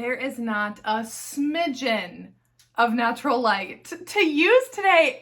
There is not a smidgen of natural light to use today.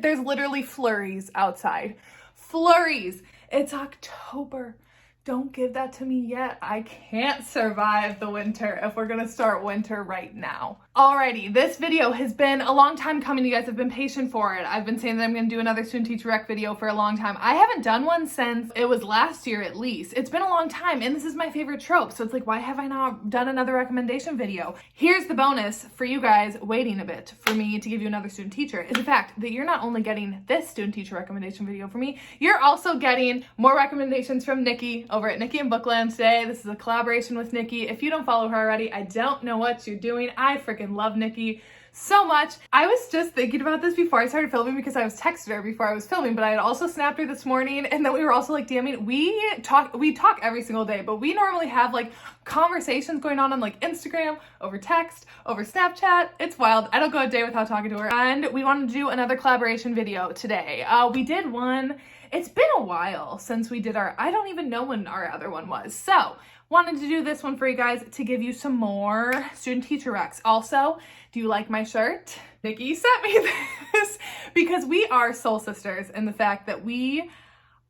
There's literally flurries outside. Flurries. It's October. Don't give that to me yet. I can't survive the winter if we're gonna start winter right now. Alrighty, this video has been a long time coming. You guys have been patient for it. I've been saying that I'm gonna do another student teacher rec video for a long time. I haven't done one since it was last year at least. It's been a long time and this is my favorite trope. So it's like, why have I not done another recommendation video? Here's the bonus for you guys waiting a bit for me to give you another student teacher is the fact that you're not only getting this student teacher recommendation video from me, you're also getting more recommendations from Nicki over at Nicki and Bookland today. This is a collaboration with Nicki. If you don't follow her already, I don't know what you're doing. I freaking love Nicki so much. I was just thinking about this before I started filming because I was texting her before I was filming, but I had also snapped her this morning, and then we were also like DMing. We talk every single day, but we normally have like conversations going on like Instagram, over text, over Snapchat. It's wild. I don't go a day without talking to her. And we wanted to do another collaboration video today. We did one. It's been a while since we did I don't even know when our other one was. So wanted to do this one for you guys to give you some more student teacher recs. Also, do you like my shirt? Nicki sent me this because we are soul sisters in the fact that we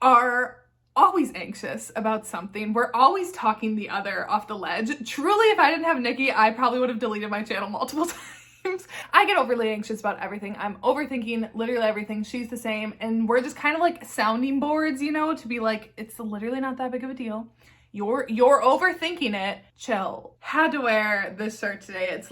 are always anxious about something. We're always talking the other off the ledge. Truly, if I didn't have Nicki, I probably would have deleted my channel multiple times. I get overly anxious about everything. I'm overthinking literally everything. She's the same. And we're just kind of like sounding boards, you know, to be like, it's literally not that big of a deal. You're overthinking it. Chill. Had to wear this shirt today. It's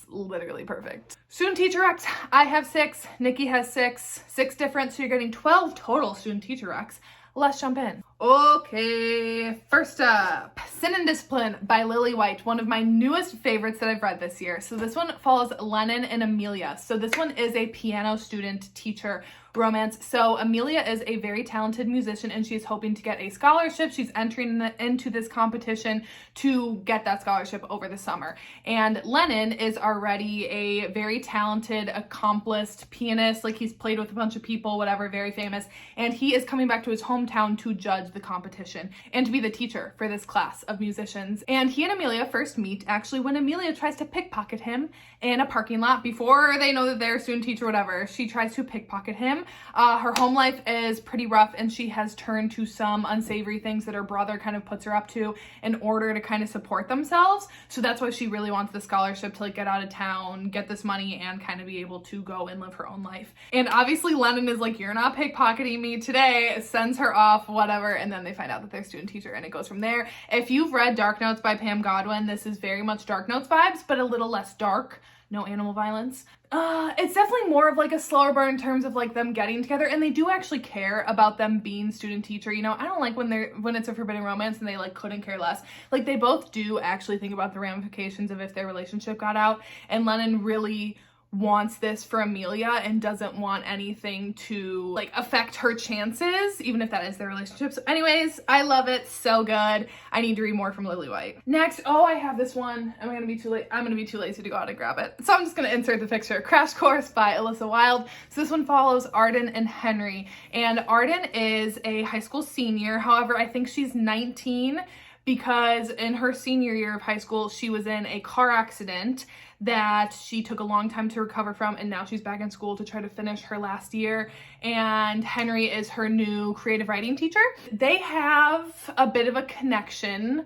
literally perfect. Student teacher recs. I have 6. Nicki has 6. 6 different. So you're getting 12 total student teacher recs. Let's jump in. Okay, first up, Sin and Discipline by Lily White, one of my newest favorites that I've read this year. So this one follows Lennon and Amelia. So this one is a piano student teacher romance. So Amelia is a very talented musician and she's hoping to get a scholarship. She's entering into this competition to get that scholarship over the summer. And Lennon is already a very talented, accomplished pianist. Like he's played with a bunch of people, whatever, very famous. And he is coming back to his hometown to judge the competition and to be the teacher for this class of musicians. And he and Amelia first meet actually when Amelia tries to pickpocket him in a parking lot before they know that they're a student teacher, whatever. She tries to pickpocket him. Her home life is pretty rough and she has turned to some unsavory things that her brother kind of puts her up to in order to kind of support themselves. So that's why she really wants the scholarship to like get out of town, get this money, and kind of be able to go and live her own life. And obviously Lennon is like, you're not pickpocketing me today, sends her off, whatever, and then they find out that they're student teacher and it goes from there. If you've read Dark Notes by Pam Godwin, this is very much Dark Notes vibes, but a little less dark. No animal violence. It's definitely more of like a slower burn in terms of like them getting together, and they do actually care about them being student teacher. You know, I don't like when it's a forbidden romance and they like couldn't care less. Like they both do actually think about the ramifications of if their relationship got out, and Lennon really wants this for Amelia and doesn't want anything to like affect her chances, even if that is their relationship. So anyways, I love it. So good. I need to read more from Lily White. Next, I have this one. I'm gonna be too lazy to go out and grab it. So I'm just gonna insert the picture. Crash Course by Alyssa Wilde. So this one follows Arden and Henry. And Arden is a high school senior. However, I think she's 19 because in her senior year of high school, she was in a car accident that she took a long time to recover from, and now she's back in school to try to finish her last year. And Henry is her new creative writing teacher. They have a bit of a connection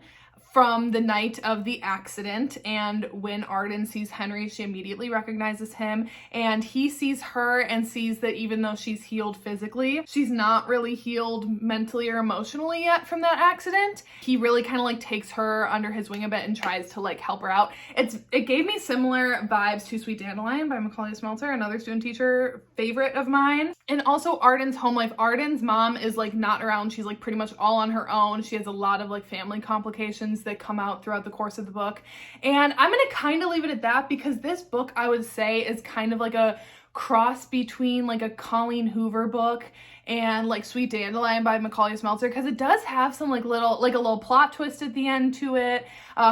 from the night of the accident, and when Arden sees Henry, she immediately recognizes him, and he sees her and sees that even though she's healed physically, she's not really healed mentally or emotionally yet from that accident. He really kind of like takes her under his wing a bit and tries to like help her out. It gave me similar vibes to Sweet Dandelion by Macaulay Smelter, another student teacher favorite of mine. And also Arden's home life. Arden's mom is like not around. She's like pretty much all on her own. She has a lot of like family complications that come out throughout the course of the book. And I'm gonna kind of leave it at that because this book, I would say, is kind of like a cross between like a Colleen Hoover book and like Sweet Dandelion by Macaulay Smeltzer, because it does have some like a little plot twist at the end to it.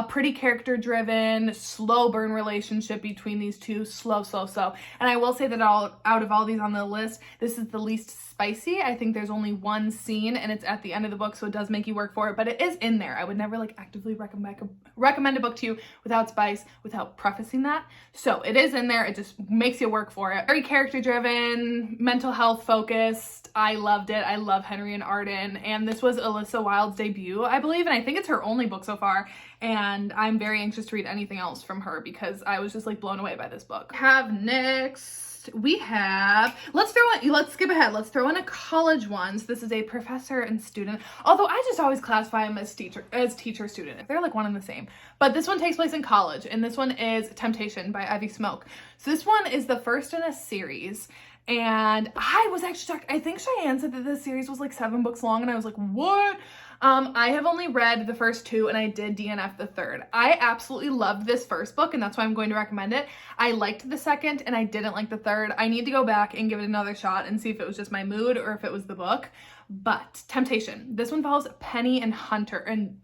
Pretty character driven, slow burn relationship between these two, slow. And I will say that out of all these on the list, this is the least spicy. I think there's only one scene and it's at the end of the book, so it does make you work for it, but it is in there. I would never like actively recommend a book to you without spice, without prefacing that. So it is in there, it just makes you work for it. Very character driven, mental health focused. I loved it. I love Henry and Arden, and this was Alyssa Wilde's debut, I believe, and I think it's her only book so far, and I'm very anxious to read anything else from her because I was just like blown away by this book. We have, let's skip ahead. Let's throw in a college one. So this is a professor and student, although I just always classify them as teacher student. They're like one and the same. But this one takes place in college, and this one is Temptation by Ivy Smoke. So this one is the first in a series, and I was actually shocked. I think Cheyenne said that this series was like 7 books long, and I was like, what? I have only read the first 2, and I did DNF the third. I absolutely loved this first book, and that's why I'm going to recommend it. I liked the second, and I didn't like the third. I need to go back and give it another shot and see if it was just my mood or if it was the book. But Temptation, this one follows Penny and Hunter, and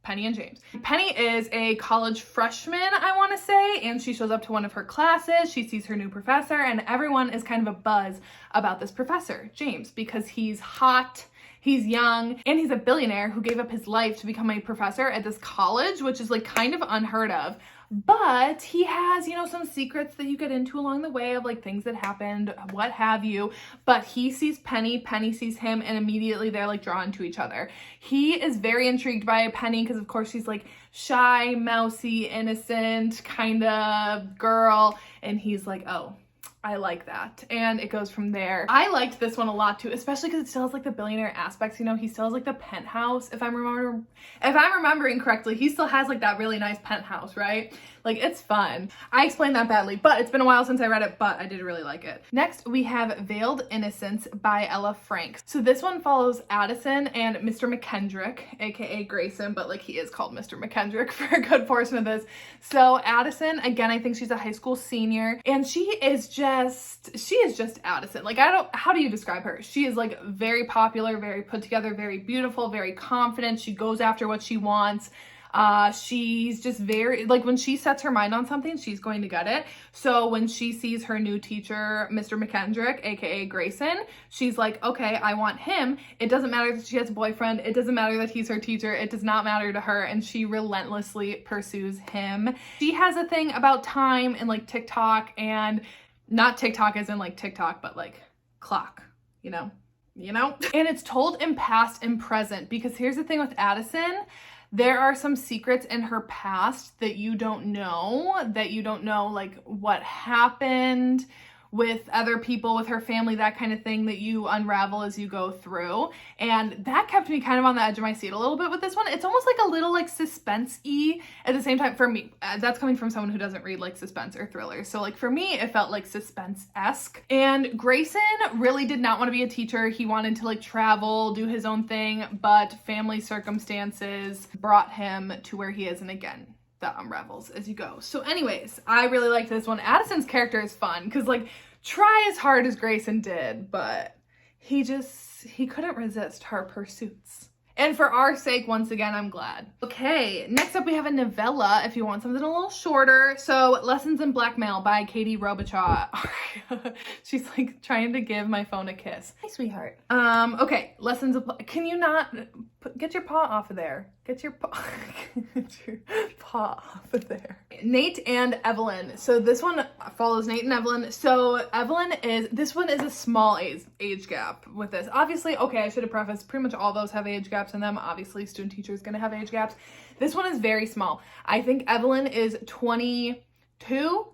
Penny and James. Penny is a college freshman, I want to say, and she shows up to one of her classes. She sees her new professor, and everyone is kind of a buzz about this professor, James, because he's hot, he's young, and he's a billionaire who gave up his life to become a professor at this college, which is like kind of unheard of. But he has, you know, some secrets that you get into along the way of like things that happened, what have you. But he sees Penny, Penny sees him, and immediately they're like drawn to each other. He is very intrigued by Penny because of course she's like shy, mousy, innocent kind of girl. And he's like, oh, I like that. And it goes from there. I liked this one a lot too, especially because it still has like the billionaire aspects, you know, he still has like the penthouse. If I'm remembering correctly, he still has like that really nice penthouse, right? Like it's fun. I explained that badly, but it's been a while since I read it, but I did really like it. Next, we have Veiled Innocence by Ella Frank. So this one follows Addison and Mr. McKendrick, aka Grayson, but like he is called Mr. McKendrick for a good portion of this. So Addison, again, I think she's a high school senior, and she is just Addison. Like how do you describe her? She is like very popular, very put together, very beautiful, very confident. She goes after what she wants. She's just very, like when she sets her mind on something, she's going to get it. So when she sees her new teacher, Mr. McKendrick, aka Grayson, she's like, okay, I want him. It doesn't matter that she has a boyfriend. It doesn't matter that he's her teacher. It does not matter to her. And she relentlessly pursues him. She has a thing about time and like TikTok, and not TikTok as in like TikTok, but like clock, you know? And it's told in past and present, because here's the thing with Addison. There are some secrets in her past that you don't know like what happened with other people, with her family, that kind of thing, that you unravel as you go through. And that kept me kind of on the edge of my seat a little bit with this one. It's almost like a little like suspense-y at the same time for me. That's coming from someone who doesn't read like suspense or thrillers. So like for me, it felt like suspense-esque. And Grayson really did not want to be a teacher. He wanted to like travel, do his own thing, but family circumstances brought him to where he is. And again, that unravels as you go. So anyways, I really liked this one. Addison's character is fun because like try as hard as Grayson did, but he couldn't resist her pursuits. And for our sake, once again, I'm glad. Okay, next up we have a novella if you want something a little shorter. So Lessons in Blackmail by Katie Robichaud. She's like trying to give my phone a kiss. Hi, sweetheart. Okay, Lessons of can you not get your paw off of there? Get your paw off of there. Nate and Evelyn. So this one follows Nate and Evelyn. So this one is a small age gap with this. Obviously, okay, I should have prefaced, pretty much all those have age gaps in them. Obviously, student teacher is going to have age gaps. This one is very small. I think Evelyn is 22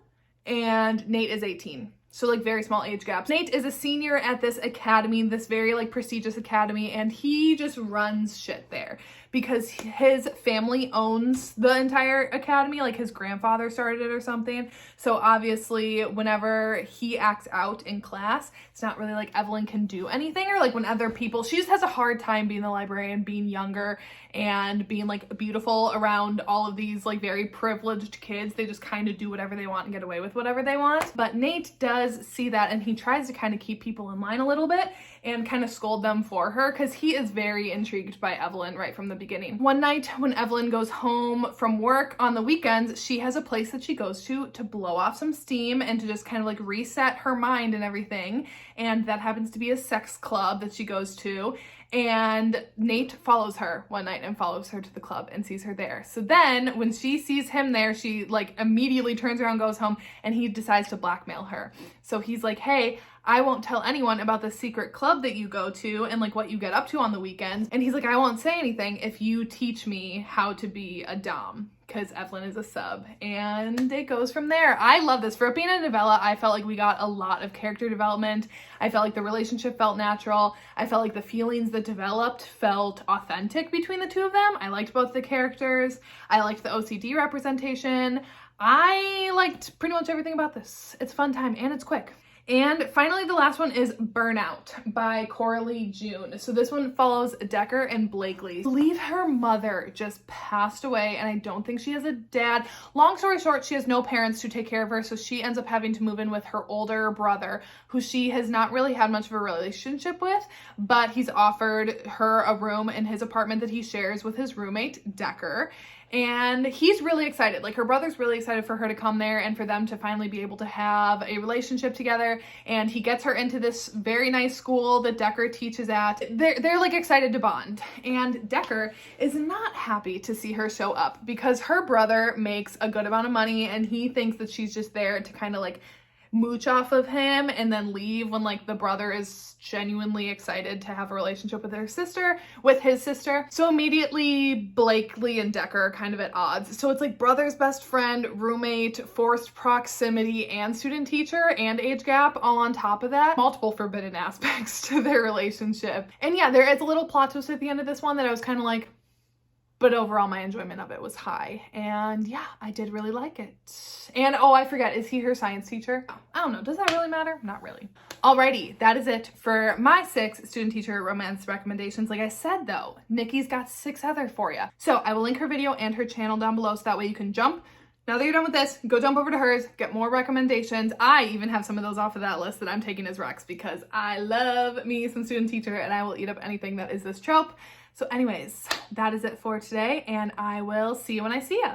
and Nate is 18. So like very small age gaps. Nate is a senior at this academy, this very like prestigious academy, and he just runs shit there because his family owns the entire academy, like his grandfather started it or something. So obviously whenever he acts out in class, it's not really like Evelyn can do anything, or like when other people, she just has a hard time being the librarian, being younger and being like beautiful around all of these like very privileged kids. They just kind of do whatever they want and get away with whatever they want. But Nate does see that, and he tries to kind of keep people in line a little bit and kind of scold them for her, because he is very intrigued by Evelyn right from the beginning. One night when Evelyn goes home from work on the weekends, she has a place that she goes to blow off some steam and to just kind of like reset her mind and everything. And that happens to be a sex club that she goes to. And Nate follows her one night and follows her to the club and sees her there. So then when she sees him there, she like immediately turns around, goes home, and he decides to blackmail her. So he's like, hey, I won't tell anyone about the secret club that you go to and like what you get up to on the weekends. And he's like, I won't say anything if you teach me how to be a dom, because Evelyn is a sub. And it goes from there. I love this. For it being a novella, I felt like we got a lot of character development. I felt like the relationship felt natural. I felt like the feelings that developed felt authentic between the two of them. I liked both the characters. I liked the OCD representation. I liked pretty much everything about this. It's a fun time and it's quick. And finally, the last one is Burnout by Coralie June. So this one follows Decker and Blakely. I believe her mother just passed away, and I don't think she has a dad. Long story short, she has no parents to take care of her, so she ends up having to move in with her older brother, who she has not really had much of a relationship with, but he's offered her a room in his apartment that he shares with his roommate, Decker. And he's really excited. Like, her brother's really excited for her to come there and for them to finally be able to have a relationship together. And he gets her into this very nice school that Decker teaches at. They're like excited to bond. And Decker is not happy to see her show up, because her brother makes a good amount of money and he thinks that she's just there to kind of like mooch off of him and then leave, when like the brother is genuinely excited to have a relationship with his sister. So immediately Blakely and Decker are kind of at odds. So it's like brother's best friend, roommate, forced proximity, and student teacher, and age gap all on top of that. Multiple forbidden aspects to their relationship. And yeah, there is a little plot twist at the end of this one that I was kind of like, but overall my enjoyment of it was high. And yeah, I did really like it. And oh, I forget, is he her science teacher? I don't know, does that really matter? Not really. Alrighty, that is it for my 6 student teacher romance recommendations. Like I said though, Nicki's got 6 other for you. So I will link her video and her channel down below, so that way you can jump. Now that you're done with this, go jump over to hers, get more recommendations. I even have some of those off of that list that I'm taking as recs, because I love me some student teacher and I will eat up anything that is this trope. So anyways, that is it for today, and I will see you when I see ya.